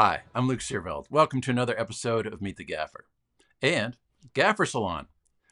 Hi, I'm Luke Searveld. Welcome to another episode of Meet the Gaffer and Gaffer Salon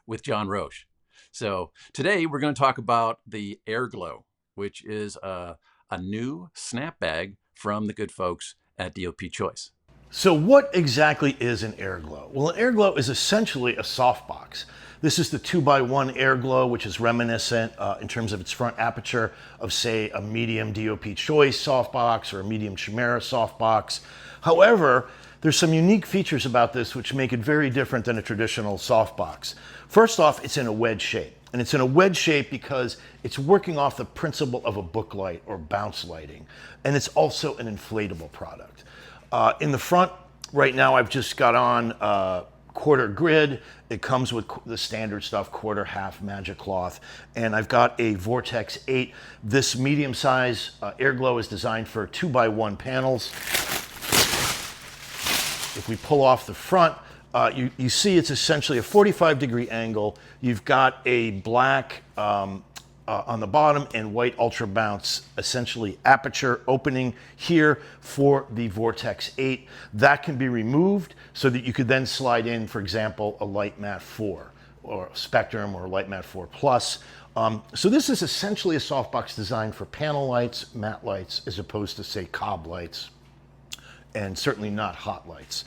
with John Roche. So today we're going to talk about the Air Glow, which is a new snap bag from the good folks at Dop Choice. So what exactly is an air glow? Well, an air glow is essentially a softbox. This is the 2x1 air glow, which is reminiscent in terms of its front aperture of, say, a medium Dop Choice softbox or a medium Chimera softbox. However, there's some unique features about this which make it very different than a traditional softbox. First off, it's in a wedge shape. And it's in a wedge shape because it's working off the principle of a book light or bounce lighting. And it's also an inflatable product. In the front, right now, I've just got on quarter grid. It comes with the standard stuff, quarter, half, magic cloth. And I've got a Vortex 8. This medium size air glow is designed for 2x1 panels. If we pull off the front, you see it's essentially a 45-degree angle. You've got a black on the bottom and white ultra bounce, essentially aperture opening here for the Vortex 8. That can be removed so that you could then slide in, for example, a Light Matte 4 or Spectrum or Light Matte 4 Plus. So this is essentially a softbox designed for panel lights, matte lights, as opposed to, say, cob lights, and certainly not hot lights.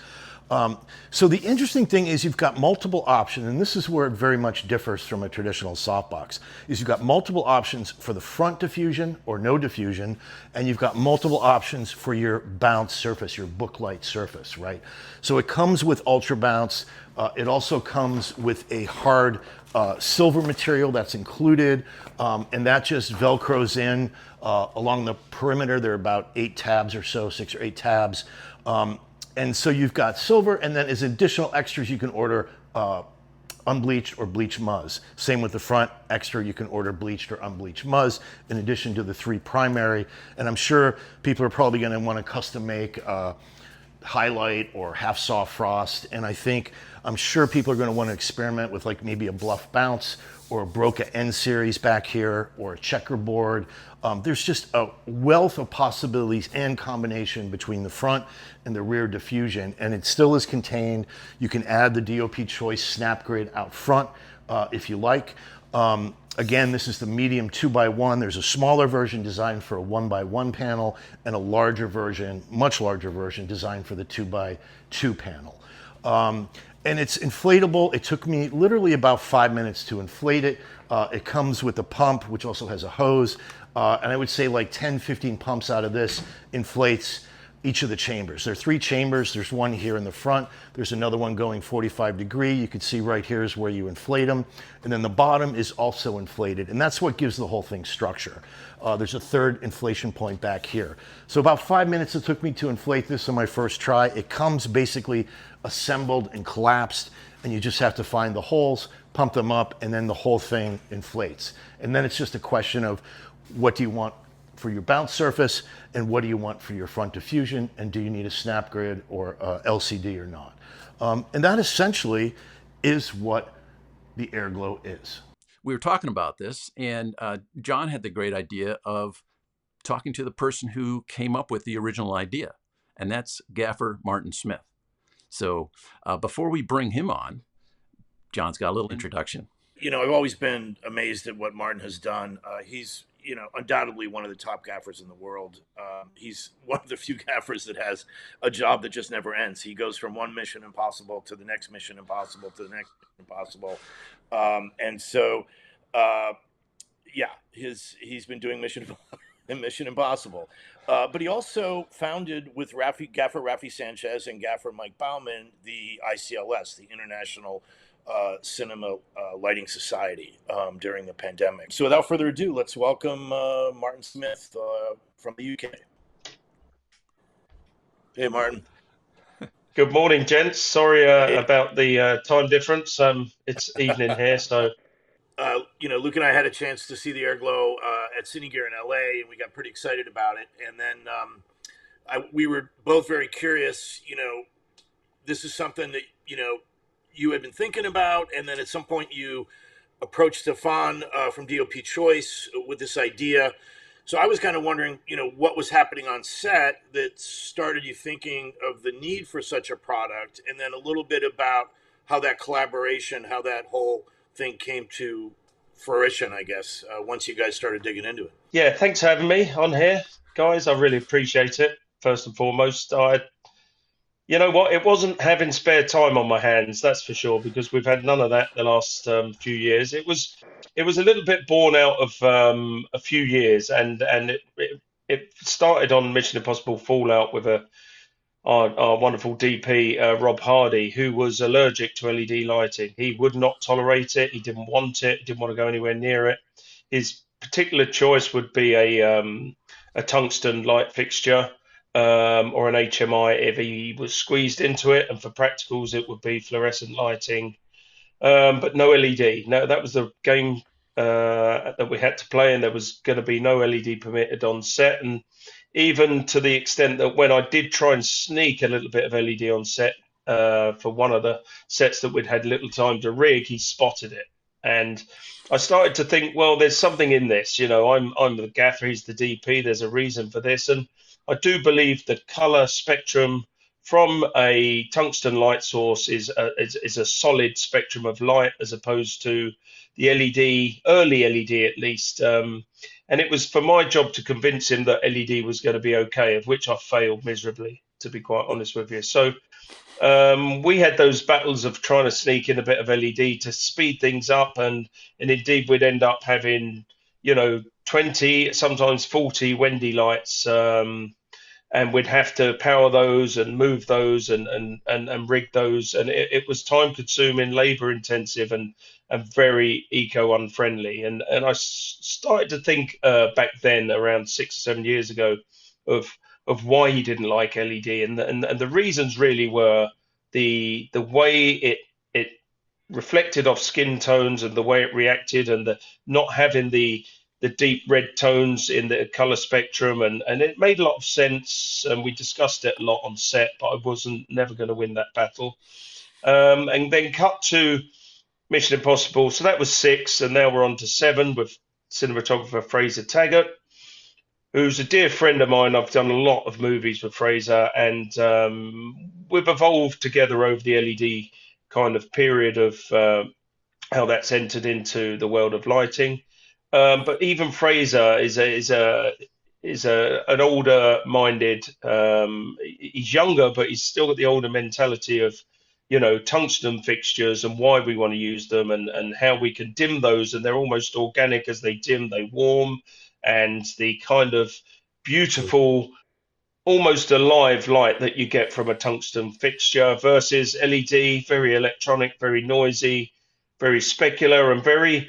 So the interesting thing is you've got multiple options, and this is where it very much differs from a traditional softbox, is you've got multiple options for the front diffusion or no diffusion, and you've got multiple options for your bounce surface, your book light surface, right? So it comes with ultra bounce. It also comes with a hard silver material that's included, and that just Velcros in along the perimeter. There are about 8 tabs or so, 6 or 8 tabs. And so you've got silver, and then as additional extras, you can order unbleached or bleached muzz. Same with the front extra, you can order bleached or unbleached muzz in addition to the 3 primary. And I'm sure people are probably going to want to custom make highlight or half soft frost. And I'm sure people are going to want to experiment with like maybe a bluff bounce or a Broca N series back here or a checkerboard. There's just a wealth of possibilities and combination between the front and the rear diffusion, and it still is contained. You can add the Dop Choice snap grid out front if you like. Again, this is the medium 2x1. There's a smaller version designed for a 1x1 panel and a larger version, much larger version, designed for the 2x2 panel. And it's inflatable. It took me literally about 5 minutes to inflate it. It comes with a pump, which also has a hose. And I would say like 10, 15 pumps out of this inflates each of the chambers. There are 3 chambers. There's one here in the front. There's another one going 45 degree. You can see right here is where you inflate them. And then the bottom is also inflated. And that's what gives the whole thing structure. There's a third inflation point back here. So about 5 minutes it took me to inflate this on my first try. It comes basically assembled and collapsed, and you just have to find the holes, pump them up, and then the whole thing inflates. And then it's just a question of what do you want for your bounce surface and what do you want for your front diffusion, and do you need a snap grid or LCD or not. And that essentially is what the Air Glow is. We were talking about this, and John had the great idea of talking to the person who came up with the original idea, and that's Gaffer Martin Smith. So before we bring him on, John's got a little introduction. You know, I've always been amazed at what Martin has done. He's, undoubtedly one of the top gaffers in the world. He's one of the few gaffers that has a job that just never ends. He goes from one Mission Impossible to the next Mission Impossible to the next Mission Impossible. He's been doing Mission Impossible. But he also founded with Gaffer Rafi Sanchez and Gaffer Mike Bauman the ICLS, the International Cinema Lighting Society, during the pandemic. So without further ado, let's welcome Martin Smith from the UK. Hey, Martin. Good morning, gents. Sorry about the time difference. It's evening here, so... Luke and I had a chance to see the Air Glow at Cinegear in LA, and we got pretty excited about it. And then we were both very curious. This is something that you had been thinking about, and then at some point you approached Stefan from Dop Choice with this idea. So I was kind of wondering, what was happening on set that started you thinking of the need for such a product, and then a little bit about how that collaboration, how that whole thing came to fruition, I guess, once you guys started digging into it. Yeah, thanks for having me on here, guys. I really appreciate it. First and foremost, you know what, it wasn't having spare time on my hands, that's for sure, because we've had none of that the last few years. It was a little bit born out of a few years, and it started on Mission Impossible Fallout with our wonderful DP, Rob Hardy, who was allergic to LED lighting. He would not tolerate it. He didn't want it. Didn't want to go anywhere near it. His particular choice would be a tungsten light fixture, or an HMI if he was squeezed into it. And for practicals, it would be fluorescent lighting, but no LED. No, that was the game that we had to play, and there was going to be no LED permitted on set. And even to the extent that when I did try and sneak a little bit of LED on set, for one of the sets that we'd had little time to rig, he spotted it. And I started to think, well, there's something in this. I'm the gaffer, he's the DP. There's a reason for this, and I do believe the color spectrum from a tungsten light source is a solid spectrum of light, as opposed to the LED, early LED at least. And it was for my job to convince him that LED was going to be okay, of which I failed miserably, to be quite honest with you. So we had those battles of trying to sneak in a bit of LED to speed things up, and indeed we'd end up having 20, sometimes 40 Wendy lights, and we'd have to power those and move those and rig those, and it was time consuming, labor intensive, and very eco unfriendly. And I started to think back then, around 6 or 7 years ago, of why he didn't like LED, and the reasons really were the way it reflected off skin tones, and the way it reacted, and the not having the deep red tones in the color spectrum, and it made a lot of sense, and we discussed it a lot on set, but I wasn't never going to win that battle. And then cut to Mission Impossible. So that was 6, and now we're on to 7 with cinematographer Fraser Taggart, who's a dear friend of mine. I've done a lot of movies with Fraser, and we've evolved together over the LED kind of period of how that's entered into the world of lighting. But even Fraser is an older minded. He's younger, but he's still got the older mentality of tungsten fixtures, and why we want to use them, and how we can dim those, and they're almost organic. As they dim, they warm, and the kind of beautiful, almost alive light that you get from a tungsten fixture versus LED, very electronic, very noisy, very specular, and very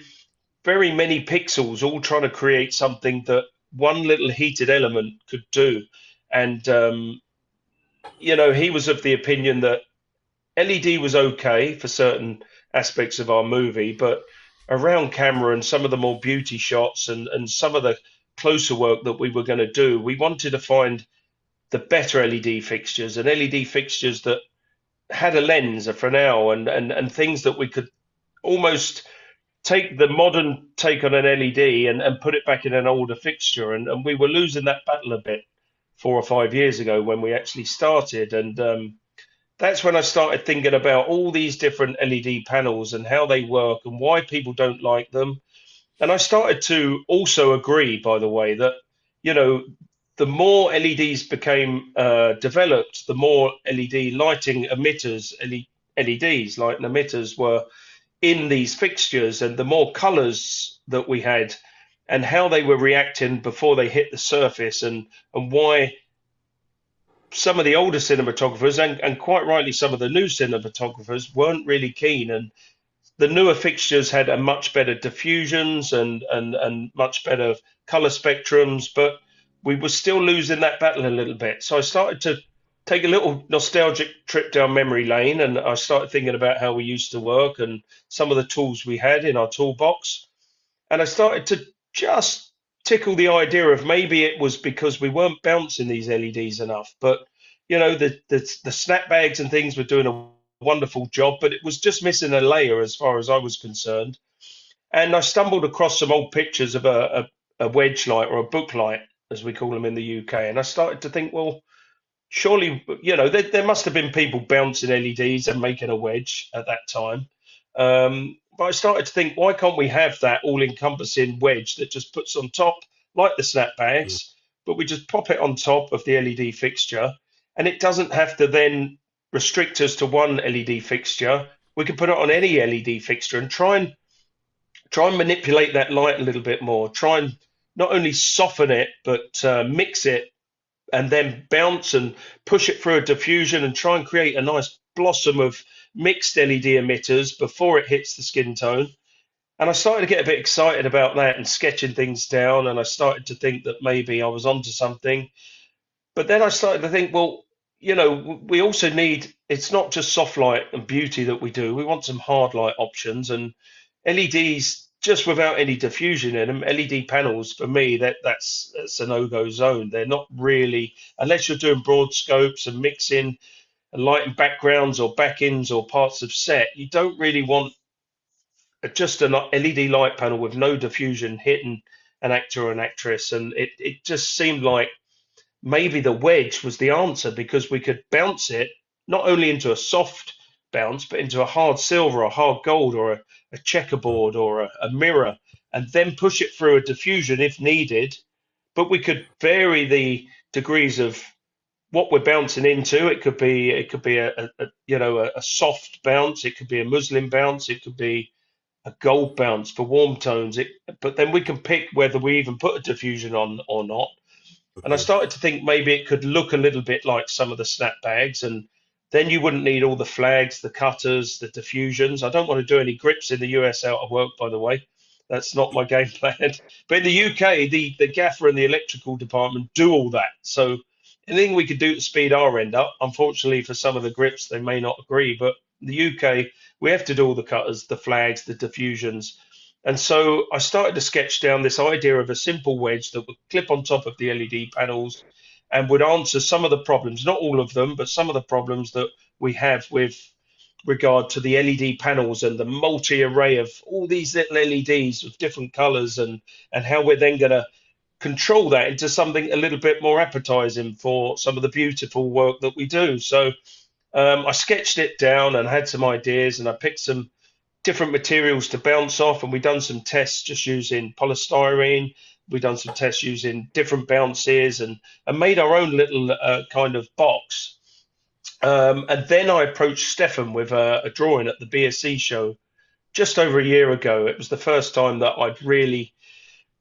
many pixels, all trying to create something that one little heated element could do. And he was of the opinion that LED was okay for certain aspects of our movie, but around camera and some of the more beauty shots, and some of the closer work that we were going to do, we wanted to find the better LED fixtures, and LED fixtures that had a lens, a Fresnel, and things that we could almost take the modern take on an LED and put it back in an older fixture. And we were losing that battle a bit 4 or 5 years ago when we actually started. And that's when I started thinking about all these different LED panels and how they work and why people don't like them. And I started to also agree, by the way, that, the more LEDs became developed, the more LED lighting emitters, LEDs, lighting emitters, were in these fixtures, and the more colors that we had, and how they were reacting before they hit the surface, and why some of the older cinematographers, and quite rightly some of the new cinematographers, weren't really keen. And the newer fixtures had a much better diffusions and much better color spectrums, but we were still losing that battle a little bit. So I started to take a little nostalgic trip down memory lane, and I started thinking about how we used to work and some of the tools we had in our toolbox. And I started to just tickle the idea of maybe it was because we weren't bouncing these LEDs enough. But the snap bags and things were doing a wonderful job, but it was just missing a layer as far as I was concerned. And I stumbled across some old pictures of a a wedge light or a book light, as we call them in the UK. And I started to think, well, surely, there must have been people bouncing LEDs and making a wedge at that time. But I started to think, why can't we have that all-encompassing wedge that just puts on top, like the snapbags, but we just pop it on top of the LED fixture, and it doesn't have to then restrict us to one LED fixture. We can put it on any LED fixture and try and manipulate that light a little bit more. Try and not only soften it, but mix it and then bounce and push it through a diffusion and try and create a nice blossom of mixed LED emitters before it hits the skin tone. And I started to get a bit excited about that and sketching things down. And I started to think that maybe I was onto something. But then I started to think, well, we also need, it's not just soft light and beauty that we do. We want some hard light options, and LEDs just without any diffusion in them, LED panels for me, that's a no-go zone. They're not really, unless you're doing broad scopes and mixing and lighting backgrounds or back-ends or parts of set, you don't really want just an LED light panel with no diffusion hitting an actor or an actress. And it just seemed like maybe the wedge was the answer, because we could bounce it not only into a soft bounce, but into a hard silver or hard gold or a checkerboard or a mirror, and then push it through a diffusion if needed. But we could vary the degrees of what we're bouncing into. It could be a soft bounce. It could be a muslin bounce. It could be a gold bounce for warm tones. But then we can pick whether we even put a diffusion on or not. And I started to think maybe it could look a little bit like some of the snapbags, and then you wouldn't need all the flags, the cutters, the diffusions. I don't want to do any grips in the US out of work, by the way. That's not my game plan. But in the UK, the gaffer and the electrical department do all that. So anything we could do to speed our end up, unfortunately for some of the grips, they may not agree. But in the UK, we have to do all the cutters, the flags, the diffusions. And so I started to sketch down this idea of a simple wedge that would clip on top of the LED panels and would answer some of the problems, not all of them, but some of the problems that we have with regard to the LED panels and the multi-array of all these little LEDs with different colors, and how we're then going to control that into something a little bit more appetizing for some of the beautiful work that we do. So I sketched it down and had some ideas, and I picked some different materials to bounce off, and we've done some tests just using polystyrene. We've done some tests using different bounces, and made our own little kind of box. And then I approached Stefan with a drawing at the BSC show just over a year ago. It was the first time that I'd really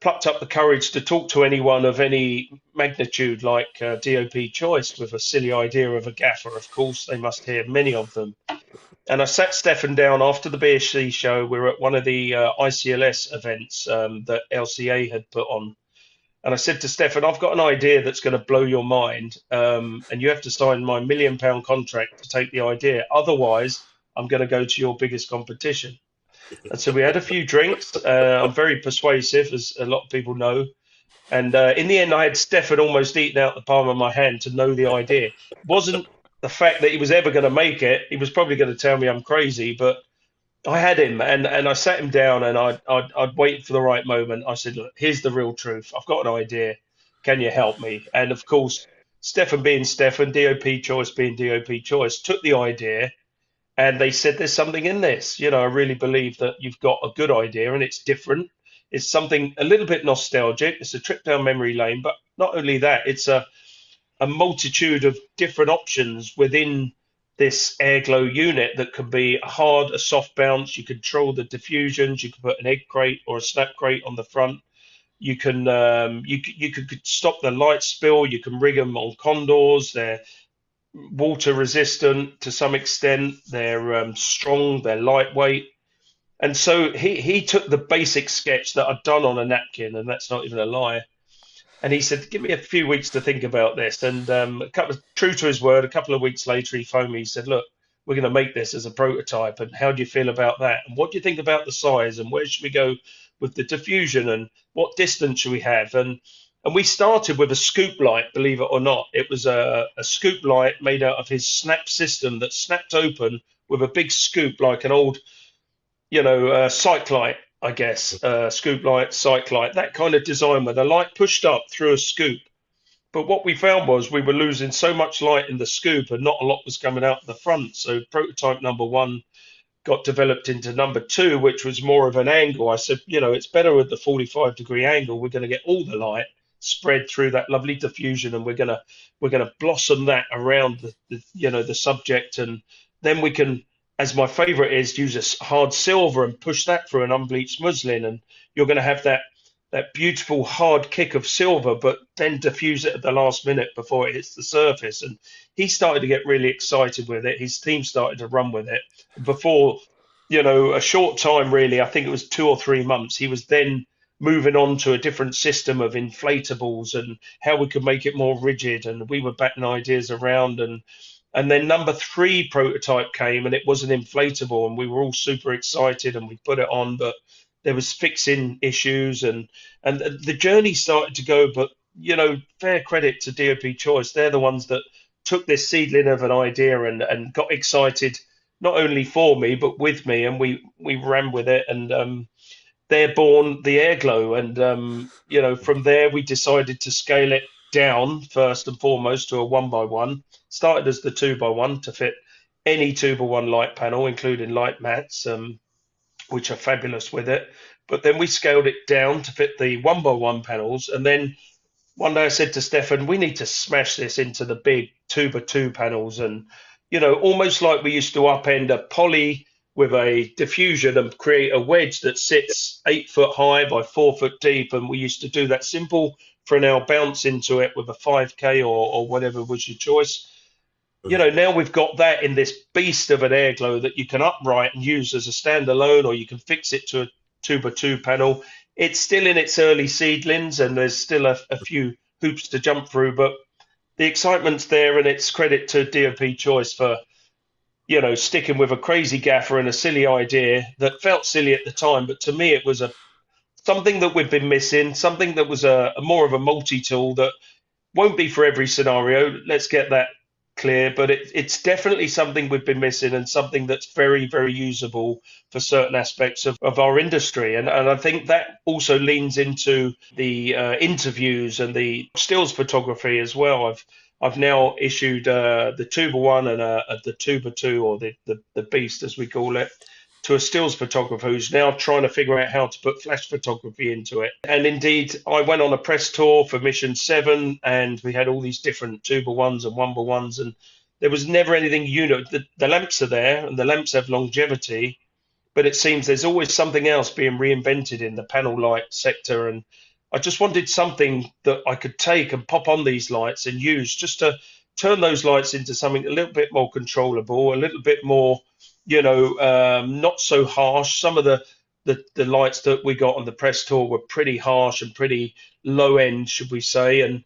plucked up the courage to talk to anyone of any magnitude like Dop Choice with a silly idea of a gaffer. Of course, they must hear many of them. And I sat Stefan down after the BSC show. We were at one of the ICLS events that LCA had put on. And I said to Stefan, I've got an idea that's going to blow your mind. And you have to sign my £1 million contract to take the idea. Otherwise, I'm going to go to your biggest competition. And so we had a few drinks. I'm very persuasive, as a lot of people know. And in the end, I had Stefan almost eaten out the palm of my hand to know the idea. It wasn't the fact that he was ever going to make it. He was probably going to tell me I'm crazy, but I had him, and I sat him down, and I'd wait for the right moment. I said, look, here's the real truth. I've got an idea. Can you help me? And of course, Stefan being Stefan, Dop Choice being Dop Choice, took the idea, and they said, there's something in this. I really believe that you've got a good idea, and it's different. It's something a little bit nostalgic. It's a trip down memory lane, but not only that, it's a multitude of different options within this airglow unit that could be a hard, a soft bounce. You control the diffusions. You can put an egg crate or a snap crate on the front. You can you could stop the light spill. You can rig them on condors. They're water resistant to some extent. They're strong. They're lightweight. And so he took the basic sketch that I'd done on a napkin, and that's not even a lie. And he said, give me a few weeks to think about this. And true to his word, a couple of weeks later, he phoned me. He said, look, we're going to make this as a prototype. And how do you feel about that? And what do you think about the size? And where should we go with the diffusion? And what distance should we have? And we started with a scoop light, believe it or not. It was a scoop light made out of his snap system that snapped open with a big scoop like an old, sight light. I guess, scoop light, cyc light, that kind of design where the light pushed up through a scoop. But what we found was we were losing so much light in the scoop and not a lot was coming out the front. So prototype number one got developed into number two, which was more of an angle. I said, it's better with the 45-degree angle. We're going to get all the light spread through that lovely diffusion, and we're going to blossom that around the subject, and then we can, as my favorite is, use a hard silver and push that through an unbleached muslin, and you're going to have that beautiful hard kick of silver, but then diffuse it at the last minute before it hits the surface. And he started to get really excited with it. His team started to run with it. Before, a short time, really, I think it was 2 or 3 months, he was then moving on to a different system of inflatables and how we could make it more rigid. And we were batting ideas around. And then number three prototype came, and it was an inflatable, and we were all super excited, and we put it on, but there was fixing issues, and the journey started to go. But fair credit to DOP Choice. They're the ones that took this seedling of an idea and got excited, not only for me but with me, and we ran with it, and they're born the Airglow. And from there we decided to scale it down first and foremost to a 1x1. Started as the 2x1 to fit any 2x1 light panel, including light mats, which are fabulous with it. But then we scaled it down to fit the 1x1 panels. And then one day I said to Stefan, we need to smash this into the big 2x2 panels. And, almost like we used to upend a poly with a diffusion and create a wedge that sits 8 foot high by 4 foot deep. And we used to do that simple Fresnel bounce into it with a 5K or whatever was your choice. Now we've got that in this beast of an Airglow that you can upright and use as a standalone, or you can fix it to a 2x2 panel. It's still in its early seedlings, and there's still a few hoops to jump through, but the excitement's there, and it's credit to DOP Choice for, sticking with a crazy gaffer and a silly idea that felt silly at the time, but to me it was something that we've been missing, something that was a more of a multi-tool that won't be for every scenario. Let's get that clear, but it's definitely something we've been missing, and something that's very, very usable for certain aspects of our industry. And I think that also leans into the interviews and the stills photography as well. I've now issued the 2x1 and the 2x2, or the beast as we call it, to a stills photographer who's now trying to figure out how to put flash photography into it. And indeed, I went on a press tour for Mission 7, and we had all these different 2x1s and 1x1s, and there was never anything The lamps are there, and the lamps have longevity, but it seems there's always something else being reinvented in the panel light sector. And I just wanted something that I could take and pop on these lights and use, just to turn those lights into something a little bit more controllable, a little bit more, not so harsh. Some of the lights that we got on the press tour were pretty harsh and pretty low end, should we say. And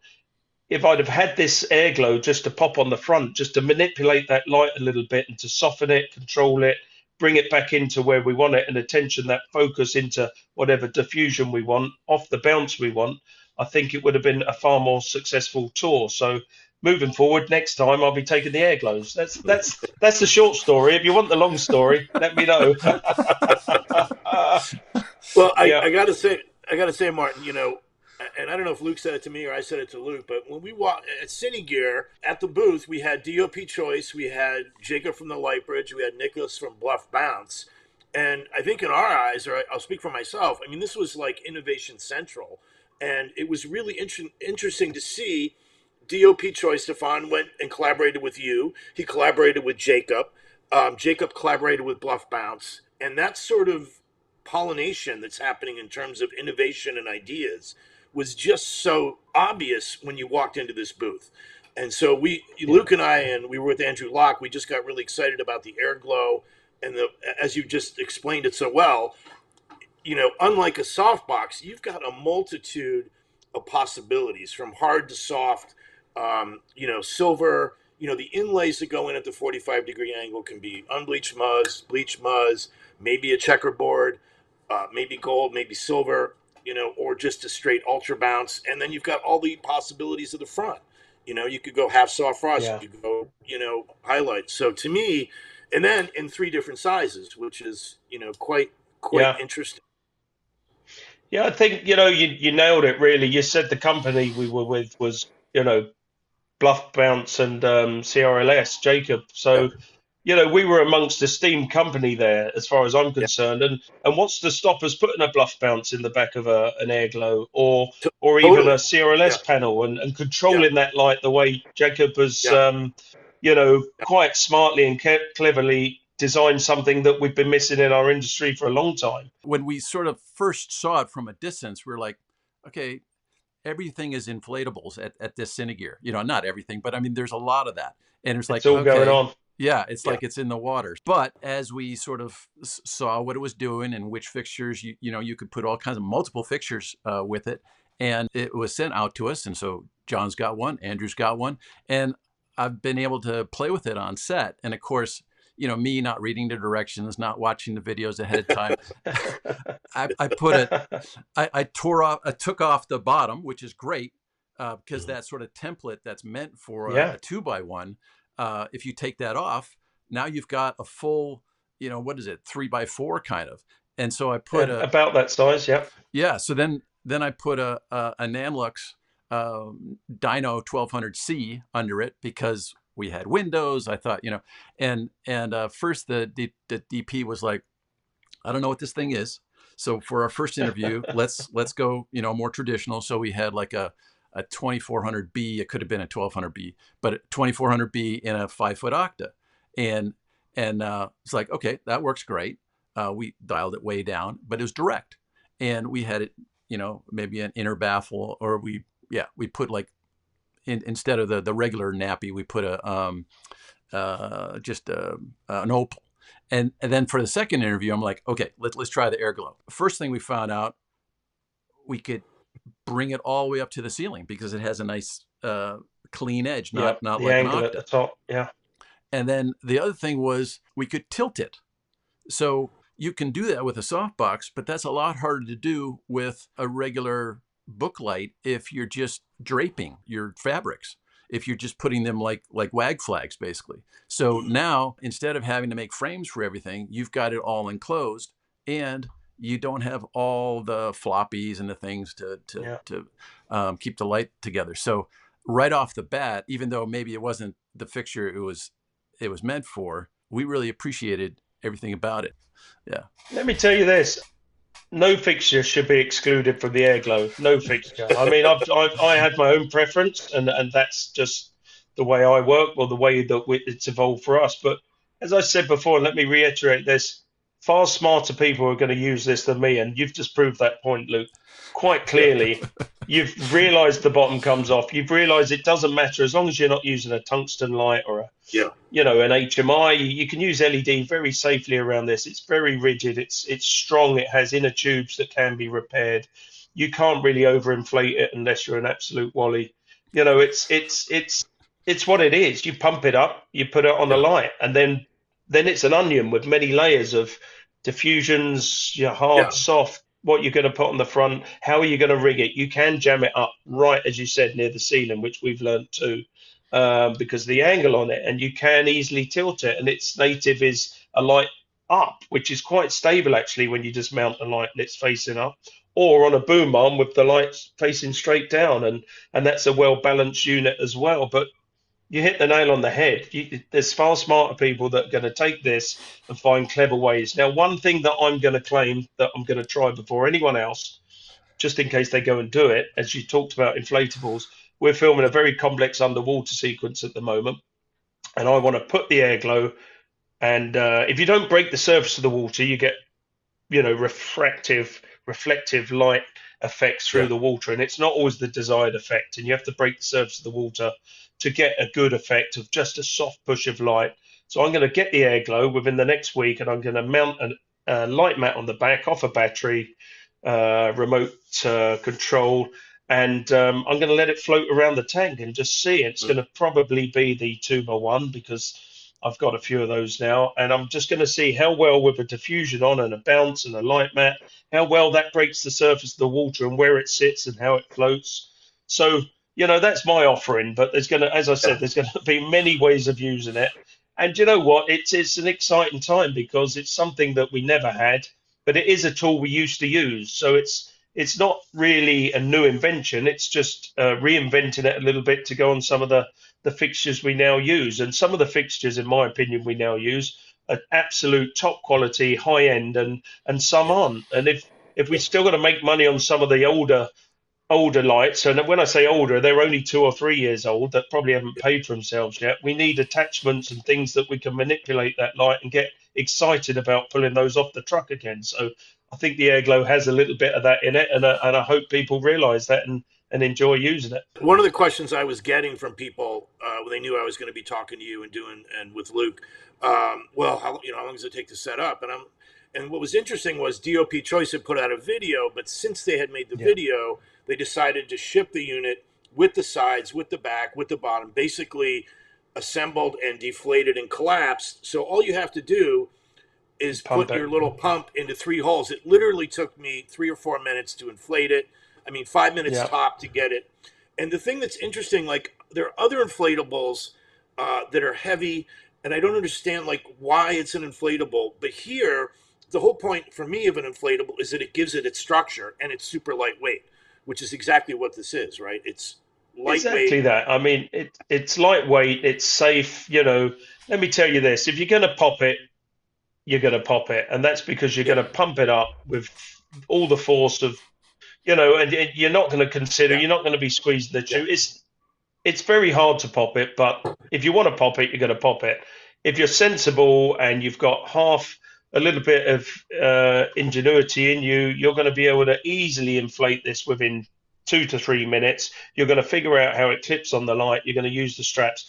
if I'd have had this Airglow just to pop on the front, just to manipulate that light a little bit and to soften it, control it, bring it back into where we want it, and attention that focus into whatever diffusion we want, off the bounce we want, I think it would have been a far more successful tour. So moving forward, next time I'll be taking the Airglows. That's the short story. If you want the long story, let me know. Well, I gotta say, Martin, and I don't know if Luke said it to me or I said it to Luke, but when we walked at Cine Gear at the booth, we had DOP Choice, we had Jacob from the Lightbridge, we had Nicholas from Bluff Bounce, and I think in our eyes, or I'll speak for myself, I mean, this was like Innovation Central, and it was really interesting to see. DOP Choice, Stefan, went and collaborated with you. He collaborated with Jacob. Jacob collaborated with Bluff Bounce, and that sort of pollination that's happening in terms of innovation and ideas was just so obvious when you walked into this booth. And so Luke and I, and we were with Andrew Locke, we just got really excited about the Airglow, and as you just explained it so well, unlike a softbox, you've got a multitude of possibilities from hard to soft, silver. The inlays that go in at the 45-degree angle can be unbleached muzz, bleached muzz, maybe a checkerboard, maybe gold, maybe silver, or just a straight ultra bounce. And then you've got all the possibilities of the front. You could go half soft frost, you could go, highlight. So to me, and then in 3 different sizes, which is, quite interesting. Yeah, I think, you nailed it really. You said the company we were with was, Bluff Bounce and CRLS, Jacob. Yeah, So, we were amongst esteemed company there, as far as I'm yeah, concerned. And what's to stop us putting a Bluff Bounce in the back of an Airglow, or even a totally. Yeah, CRLS panel, and yeah, controlling that light the way Jacob has, yeah, yeah, quite smartly and cleverly designed something that we've been missing in our industry for a long time. When we sort of first saw it from a distance, we are like, okay, everything is inflatables at this Cinegear. Not everything, but I mean, there's a lot of that. And it's It's like, all going okay, on. yeah, it's yeah, like it's in the water. But as we sort of saw what it was doing and which fixtures, you could put all kinds of multiple fixtures with it. And it was sent out to us. And so John's got one, Andrew's got one. And I've been able to play with it on set. And of course, me not reading the directions, not watching the videos ahead of time. I put it, I took off the bottom, which is great because that sort of template that's meant for Yeah. a 2x1, if you take that off, now you've got a full, what is it, 3x4 kind of. And so I put Yeah, about that size. Yeah. yeah. So then I put a Nanlux Dyno 1200C under it because we had windows. I thought, and first the DP was like, I don't know what this thing is. So for our first interview, let's go, more traditional. So we had like a 2400B. It could have been a 1200B, but a 2400B in a 5-foot octa, and it's like, okay, that works great. We dialed it way down, but it was direct, and we had it, maybe an inner baffle, or we put like instead of the regular nappy, we put just an opal. And then for the second interview, I'm like, okay, let's try the Airglow. First thing we found out, we could bring it all the way up to the ceiling because it has a nice clean edge, Yeah. not The like an angle at octa. the top. Yeah. And then the other thing was we could tilt it. So you can do that with a softbox, but that's a lot harder to do with a regular book light if you're just draping your fabrics, if you're just putting them like wag flags, basically. So now, instead of having to make frames for everything, you've got it all enclosed, and you don't have all the floppies and the things Yeah. to keep the light together. So right off the bat, even though maybe it wasn't the fixture it was meant for, we really appreciated everything about it. Yeah. Let me tell you this. No fixture should be excluded from the Airglow. No fixture. I mean, I had my own preference, and that's just the way I work, or the way that it's evolved for us. But as I said before, and let me reiterate this: far smarter people are going to use this than me, and you've just proved that point, Luke, quite yeah, clearly. You've realised the bottom comes off. You've realised it doesn't matter as long as you're not using a tungsten light or yeah, an HMI. You can use LED very safely around this. It's very rigid. It's strong. It has inner tubes that can be repaired. You can't really overinflate it unless you're an absolute wally. It's what it is. You pump it up, you put it on a yeah, light, and then it's an onion with many layers of diffusions, hard, yeah, soft, what you're going to put on the front, how are you going to rig it. You can jam it up right, as you said, near the ceiling, which we've learned too, because of the angle on it, and you can easily tilt it. And its native is a light up, which is quite stable actually when you just mount a light and it's facing up, or on a boom arm with the lights facing straight down, and that's a well balanced unit as well. But you hit the nail on the head. There's far smarter people that are going to take this and find clever ways. Now, one thing that I'm going to claim that I'm going to try before anyone else, just in case they go and do it, as you talked about inflatables, we're filming a very complex underwater sequence at the moment, and I want to put the Airglow. And if you don't break the surface of the water, you get reflective light effects through yeah, the water, and it's not always the desired effect. And you have to break the surface of the water to get a good effect of just a soft push of light. So I'm going to get the Airglow within the next week, and I'm going to mount a light mat on the back off a battery, remote control, and I'm going to let it float around the tank and just see. It's going to probably be the Tuba one because I've got a few of those now, and I'm just going to see how well, with a diffusion on and a bounce and a light mat, how well that breaks the surface of the water and where it sits and how it floats. So, that's my offering, but as I yeah, said, there's going to be many ways of using it. And you know what? It's an exciting time because it's something that we never had, but it is a tool we used to use. So it's not really a new invention. It's just reinventing it a little bit to go on some of the fixtures we now use. And some of the fixtures, in my opinion, we now use are absolute top quality, high end, and some Yeah. aren't. And if we Yeah. still got to make money on some of the older lights, and when I say older, they're only 2 or 3 years old that probably haven't paid for themselves yet. We need attachments and things that we can manipulate that light and get excited about pulling those off the truck again. So I think the Airglow has a little bit of that in it, and I hope people realise that and enjoy using it. One of the questions I was getting from people when they knew I was going to be talking to you and doing and with Luke, well, how long does it take to set up? And what was interesting was Dop Choice had put out a video, but since they had made the video, they decided to ship the unit with the sides, with the back, with the bottom, basically assembled and deflated and collapsed. So all you have to do is Pump put it. your little pump into 3 holes. It literally took me 3 or 4 minutes to inflate it. I mean, 5 minutes Yeah. top to get it. And the thing that's interesting, like there are other inflatables that are heavy, and I don't understand like why it's an inflatable. But here, the whole point for me of an inflatable is that it gives it its structure and it's super lightweight, which is exactly what this is, right? It's lightweight. Exactly that. I mean, it's lightweight, it's safe. Let me tell you this: if you're going to pop it, you're going to pop it, and that's because you're Yeah, going to pump it up with all the force of, and you're not going to consider, yeah, you're not going to be squeezing the yeah, tube. It's very hard to pop it, but if you want to pop it, you're going to pop it. If you're sensible and you've got a little bit of ingenuity in you, you're going to be able to easily inflate this within 2 to 3 minutes. You're going to figure out how it clips on the light. You're going to use the straps.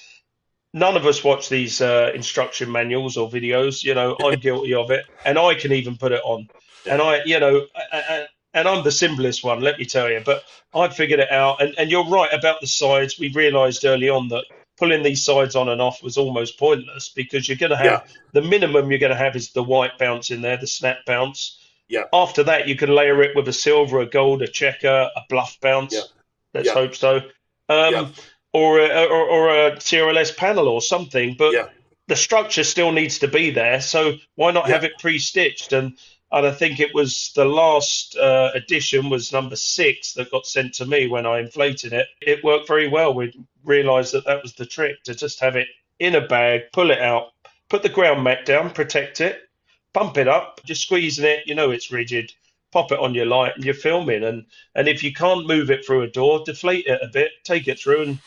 None of us watch these instruction manuals or videos. I'm guilty of it, and I can even put it on. yeah, And and I'm the simplest one, let me tell you. But I figured it out, and you're right about the sides. We realised early on that pulling these sides on and off was almost pointless because you're going to yeah, have the minimum you're going to have is the white bounce in there, the snap bounce. yeah, After that, you can layer it with a silver, a gold, a checker, a bluff yeah, bounce. Let's yeah, hope so. yeah, Um, or a CRLS panel or something, but yeah, the structure still needs to be there. So why not yeah, have it pre-stitched? And I think it was the last edition was number 6 that got sent to me when I inflated it. It worked very well. We realised that was the trick, to just have it in a bag, pull it out, put the ground mat down, protect it, pump it up, just squeezing it. It's rigid. Pop it on your light and you're filming. And if you can't move it through a door, deflate it a bit, take it through. And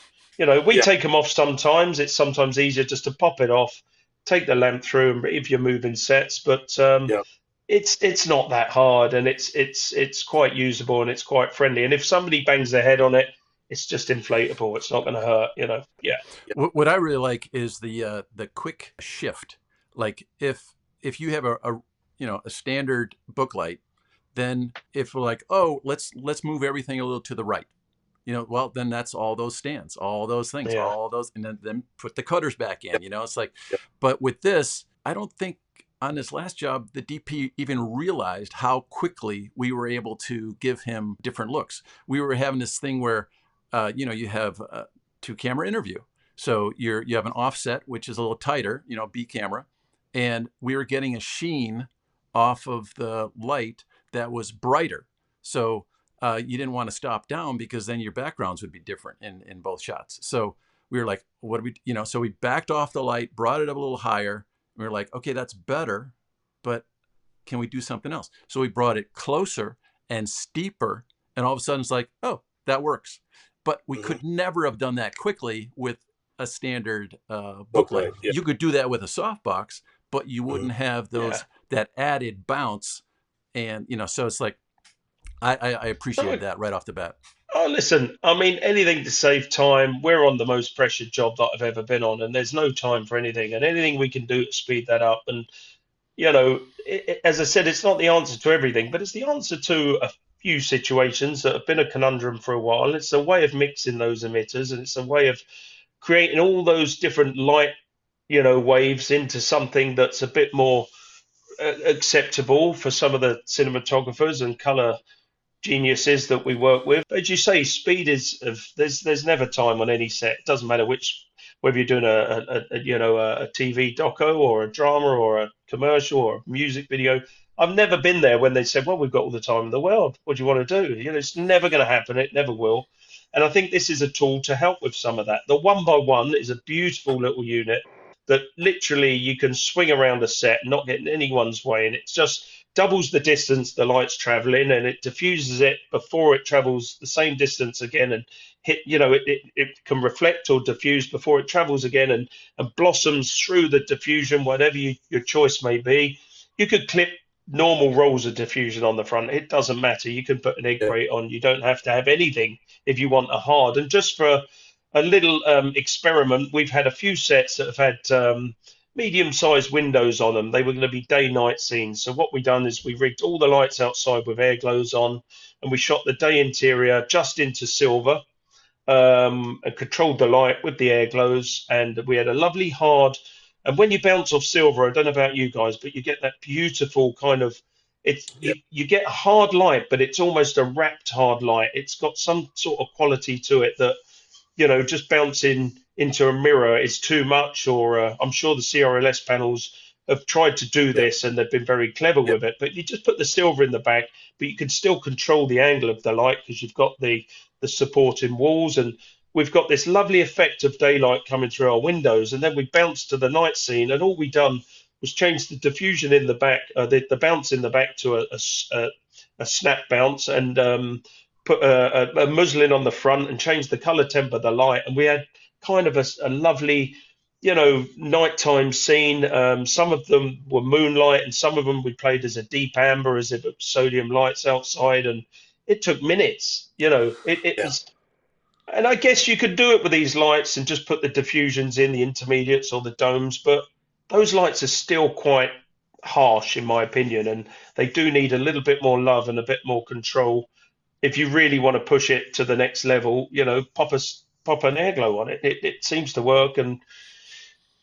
we yeah, take them off sometimes. It's sometimes easier just to pop it off, take the lamp through, and if you're moving sets. But yeah. it's not that hard, and it's quite usable and it's quite friendly. And if somebody bangs their head on it, it's just inflatable. It's not going to hurt. Yeah. What I really like is the quick shift. Like if you have a standard book light, then if we're like, oh, let's move everything a little to the right, well, then that's all those stands, all those things, Yeah. all those, and then put the cutters back in. It's like, Yeah. but with this, I don't think on this last job the DP even realized how quickly we were able to give him different looks. We were having this thing where, you have a 2-camera interview. So you have an offset, which is a little tighter, B camera, and we were getting a sheen off of the light that was brighter. So you didn't want to stop down because then your backgrounds would be different in both shots. So we were like, what do we, so we backed off the light, brought it up a little higher. And we were like, okay, that's better, but can we do something else? So we brought it closer and steeper, and all of a sudden it's like, oh, that works. But we could never have done that quickly with a standard book light. Yeah. You could do that with a softbox, but you wouldn't have those that added bounce. And so it's like I appreciate that right off the bat. Oh, listen, I mean, anything to save time. We're on the most pressured job that I've ever been on, and there's no time for anything. And anything we can do to speed that up. And, as I said, it's not the answer to everything, but it's the answer to a few situations that have been a conundrum for a while. It's a way of mixing those emitters, and it's a way of creating all those different light, waves into something that's a bit more acceptable for some of the cinematographers and color geniuses that we work with. As you say, speed is there's never time on any set. It doesn't matter which whether you're doing a TV doco or a drama or a commercial or a music video. I've never been there when they said, "Well, we've got all the time in the world. What do you want to do?" It's never going to happen. It never will. And I think this is a tool to help with some of that. The one by one is a beautiful little unit that literally you can swing around a set, not getting anyone's way, and it just doubles the distance the light's traveling, and it diffuses it before it travels the same distance again, and it can reflect or diffuse before it travels again, and blossoms through the diffusion, whatever your choice may be. You could clip normal rolls of diffusion on the front. It doesn't matter. You can put an egg Yeah. grate on. You don't have to have anything if you want a hard. And just for a little experiment, we've had a few sets that have had medium-sized windows on them. They were going to be day-night scenes. So what we done is we rigged all the lights outside with air glows on, and we shot the day interior just into silver, and controlled the light with the air glows. And we had a lovely hard. And when you bounce off silver, I don't know about you guys, but you get that beautiful kind of Yeah. you get a hard light, but it's almost a wrapped hard light. It's got some sort of quality to it that just bouncing into a mirror is too much. Or I'm sure the CRLS panels have tried to do Yeah. this and they've been very clever Yeah. with it. But you just put the silver in the back, but you can still control the angle of the light because you've got the supporting walls, and we've got this lovely effect of daylight coming through our windows. And then we bounced to the night scene, and all we done was change the diffusion in the back, the bounce in the back to a snap bounce, and put a muslin on the front and change the color temp of the light. And we had kind of a lovely, nighttime scene. Some of them were moonlight, and some of them we played as a deep amber, as if it was sodium lights outside. And it took minutes. It Yeah. was. And I guess you could do it with these lights and just put the diffusions in, the intermediates or the domes, but those lights are still quite harsh, in my opinion, and they do need a little bit more love and a bit more control. If you really want to push it to the next level, pop an airglow on it. It seems to work, and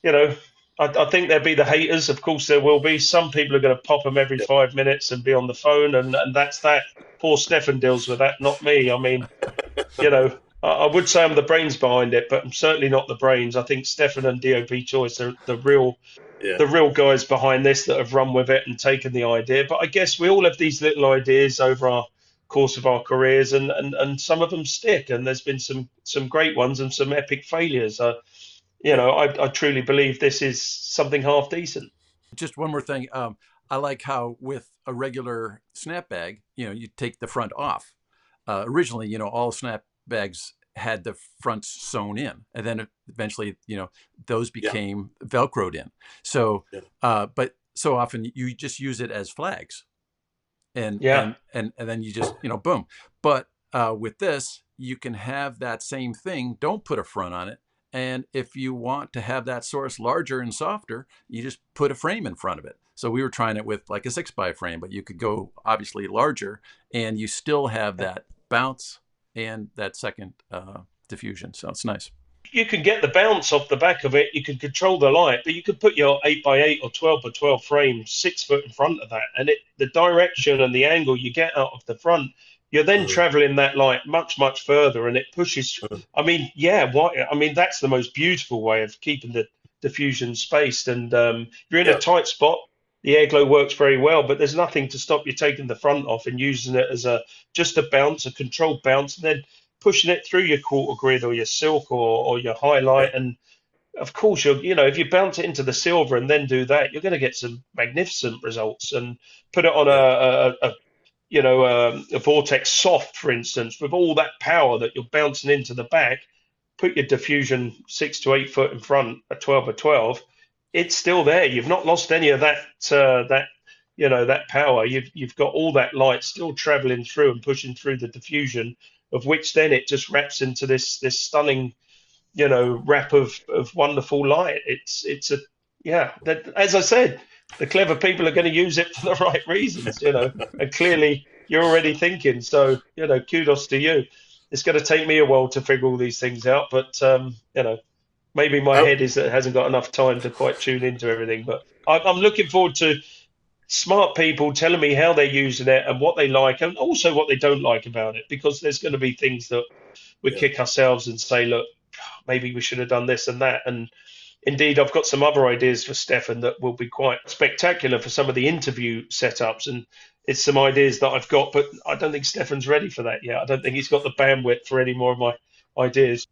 you know, I think there'll be the haters. Of course, there will be. Some people are going to pop them every Yeah. 5 minutes and be on the phone, and that's that. Poor Stefan deals with that, not me. I mean, I would say I'm the brains behind it, but I'm certainly not the brains. I think Stefan and Dop Choice are Yeah. the real guys behind this that have run with it and taken the idea. But I guess we all have these little ideas over our course of our careers, and some of them stick. And there's been some great ones and some epic failures. Yeah. I truly believe this is something half decent. Just one more thing. I like how with a regular snap bag, you take the front off. Originally, all snap bags had the fronts sewn in, and then eventually, those Yeah. became Velcroed in. So, Yeah. but so often you just use it as flags, and Yeah, and then you just boom. But with this, you can have that same thing. Don't put a front on it. And if you want to have that source larger and softer, you just put a frame in front of it. So we were trying it with like a 6x frame, but you could go obviously larger, and you still have that bounce and that second diffusion. So it's nice. you can get the bounce off the back of it. You can control the light, but you could put your 8x8 or 12x12 frame 6 foot in front of that, and the direction and the angle you get out of the front, you're then Mhm. traveling that light much further, and it pushes. Mhm. I mean, yeah, I mean, that's the most beautiful way of keeping the diffusion spaced. And if you're in a Yeah. tight spot, the airglow works very well, but there's nothing to stop you taking the front off and using it as just a bounce, a controlled bounce, and then pushing it through your quarter grid or your silk or your Yeah. highlight. And of course, if you bounce it into the silver and then do that, you're going to get some magnificent results. And put it on Yeah. a vortex soft, for instance, with all that power that you're bouncing into the back. Put your diffusion 6 to 8 foot in front at 12 or 12. It's still there. You've not lost any of that power. You've got all that light still traveling through and pushing through the diffusion, of which then it just wraps into this stunning, wrap of wonderful light. It's a yeah. That, as I said, the clever people are going to use it for the right reasons, and clearly you're already thinking. So kudos to you. It's going to take me a while to figure all these things out, but maybe my I, head hasn't got enough time to quite tune into everything. But I'm looking forward to smart people telling me how they're using it and what they like, and also what they don't like about it, because there's going to be things that we yeah. kick ourselves and say, look, maybe we should have done this and that. And indeed, I've got some other ideas for Stefan that will be quite spectacular for some of the interview setups. And it's some ideas that I've got, but I don't think Stefan's ready for that yet. I don't think he's got the bandwidth for any more of my ideas.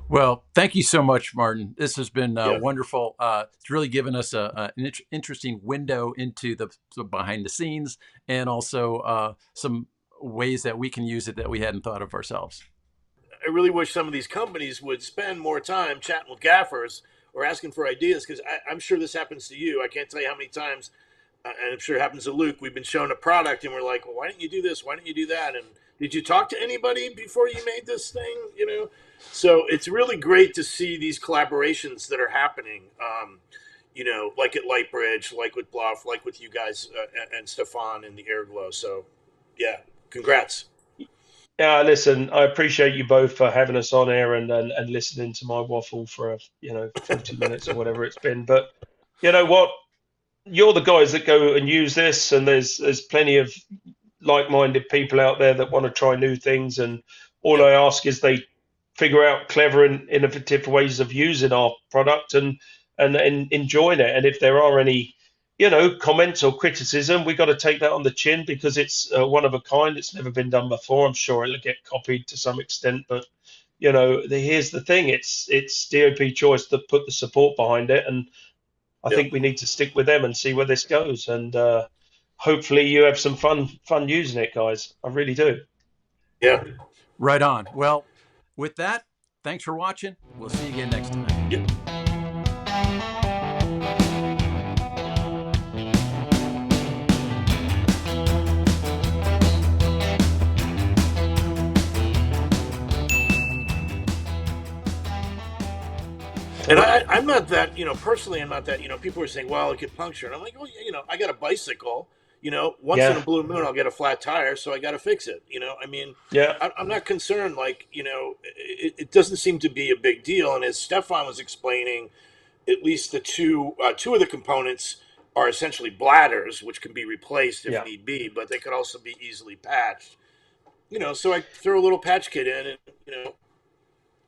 Well, thank you so much, Martin. This has been Yeah. wonderful. It's really given us an interesting window into the behind the scenes, and also some ways that we can use it that we hadn't thought of ourselves. I really wish some of these companies would spend more time chatting with gaffers or asking for ideas, because I'm sure this happens to you. I can't tell you how many times, and I'm sure it happens to Luke. We've been shown a product and we're like, well, why didn't you do this? Why didn't you do that? And did you talk to anybody before you made this thing? So it's really great to see these collaborations that are happening. Like at Lightbridge, like with Bluff, like with you guys and Stefan and the Airglow. So, yeah, congrats. Yeah, listen, I appreciate you both for having us on air and listening to my waffle for 40 minutes or whatever it's been. But you know what? You're the guys that go and use this, and there's plenty of like-minded people out there that want to try new things. And all I ask is they figure out clever and innovative ways of using our product and enjoying it. And if there are any comments or criticism, we got to take that on the chin, because it's one of a kind. It's never been done before. I'm sure it'll get copied to some extent, but here's the thing: it's DOP Choice that put the support behind it, and I think we need to stick with them and see where this goes. And hopefully, you have some fun using it, guys. I really do. Yeah. Right on. Well, with that, thanks for watching. We'll see you again next time. Yeah. And I'm not that, personally, I'm not that, people are saying, well, it could puncture. And I'm like, well, I got a bicycle, once in a blue moon, I'll get a flat tire. So I got to fix it. I'm not concerned. Like, it doesn't seem to be a big deal. And as Stefan was explaining, at least the two of the components are essentially bladders, which can be replaced if need be, but they could also be easily patched. So I throw a little patch kit in and,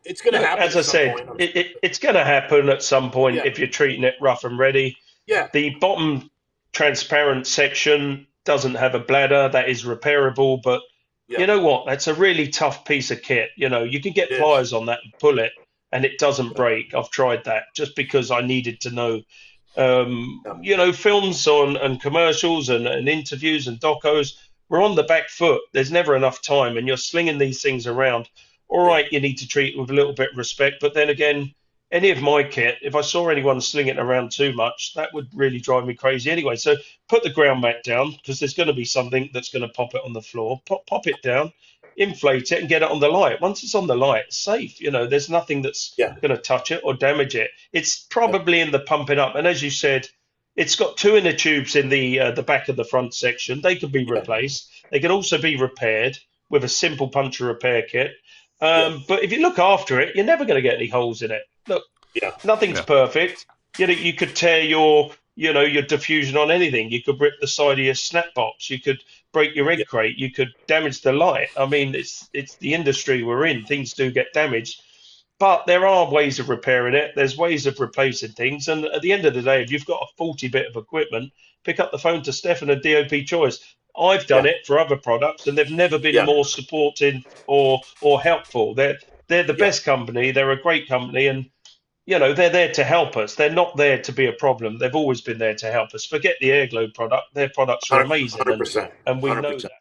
it's going to happen. As I said, it's going to happen at some point if you're treating it rough and ready. Yeah. The bottom transparent section doesn't have a bladder. That is repairable, but you know what? That's a really tough piece of kit. You can get pliers on that and pull it, and it doesn't break. I've tried that just because I needed to know. Films and commercials and interviews and docos, we're on the back foot. There's never enough time, and you're slinging these things around. All right, you need to treat it with a little bit of respect. But then again, any of my kit, if I saw anyone slinging it around too much, that would really drive me crazy anyway. So put the ground mat down, because there's going to be something that's going to pop it on the floor. Pop it down, inflate it, and get it on the light. Once it's on the light, it's safe. There's nothing that's going to touch it or damage it. It's probably in the pumping up. And as you said, it's got 2 inner tubes in the back of the front section. They can be replaced. They can also be repaired with a simple puncture repair kit. But if you look after it, you're never going to get any holes in it. Look, nothing's perfect. You could tear your diffusion on anything. You could rip the side of your snap box. You could break your egg crate. You could damage the light. I mean, it's the industry we're in. Things do get damaged. But there are ways of repairing it. There's ways of replacing things. And at the end of the day, if you've got a faulty bit of equipment, pick up the phone to Stefan at DOP Choice. I've done it for other products, and they've never been more supportive or helpful. They're the best company. They're a great company, and they're there to help us. They're not there to be a problem. They've always been there to help us. Forget the Airglow product. Their products are amazing, 100%, and we 100%. know that.